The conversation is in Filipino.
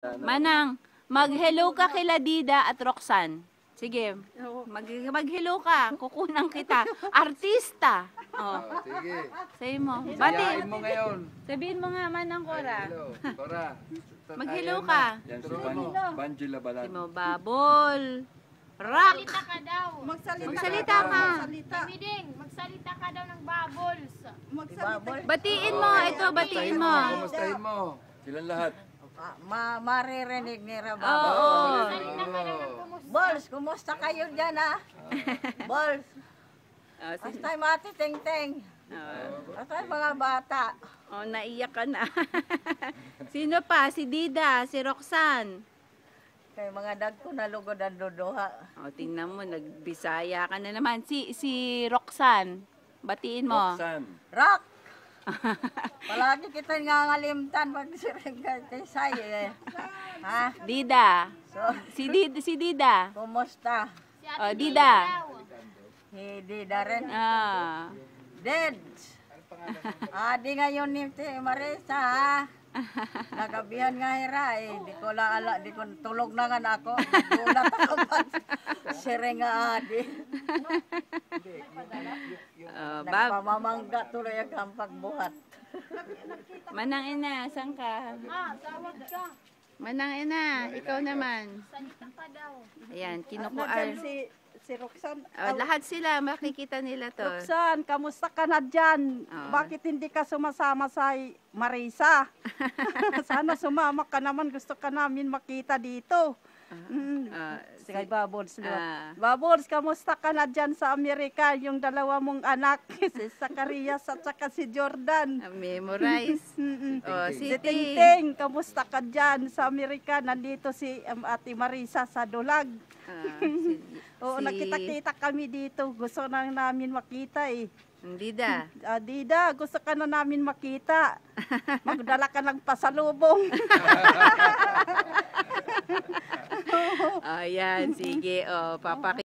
Manang, mag-hello ka kila Dida at Roxanne. Sige, mag-hello ka. Kukunan kita. Artista. Oh. Sige. Sabihin mo. Sayain mo ngayon. Sabihin mo nga, Manang Cora. Hello. Cora. Mag-hello ka. Yan si Banji Labalan. Sabihin mo, babol. Rock. Magsalita ka daw. Magsalita ka. Bibiding, magsalita ka daw ng bubbles. Batiin mo. Ito, batiin mo. Kumustahin mo. Silang lahat. Maririnig ni Rababo. Oo. Salita ka daw ng kumusta. Bols, kumusta kayo dyan Bols, Oh, basta mati ting-ting. Basta mga bata. oh, naiyak ka na. Sino pa? Si Dida, si Roxanne. Kay mga dag ko nalugod ang duduha. Oh, tingnan mo, nagbisaya ka na naman. Si Roxanne, batiin mo. Roxanne. Rock! Palagi kita ngangalimtan pag kay Say Ha? Dida. So, Si Dida. kumusta? Si Ate Oh, Dida Dida. daw. Hindi na rin. Ah. Dead! Di ngayon ni Marisa ha? Nagabihan nga hira di ko ala, di ko tulog na nga ako. Gulat ako pa. Sire nga adi. Nagpamamangga tuloy ang pagbuhat. Manang ina, saan ka? Tawag ka. Manang ina, ikaw naman. Salita ka daw. Ayan, kinukuan. Si Roxanne. Oh, lahat sila, makikita nila to. Roxanne, kamusta ka na dyan? Oo. Bakit hindi ka sumasama sa Marisa? Sana sumama ka naman. Gusto ka namin makita dito. Sige, Babons. Babons, kamusta ka na dyan sa Amerika? Yung dalawa mong anak, si Zacarias at saka si Jordan. Memorize. Oh, Si si Tingting, kamusta ka dyan sa Amerika? Nandito si Ate Marisa sa Dulag. Oo, nakita-kita kami dito. Gusto na namin makita Dida. Dida, gusto ka na namin makita. Magdala ka ng pasalubong. Ayan, sige. Oh, papakita.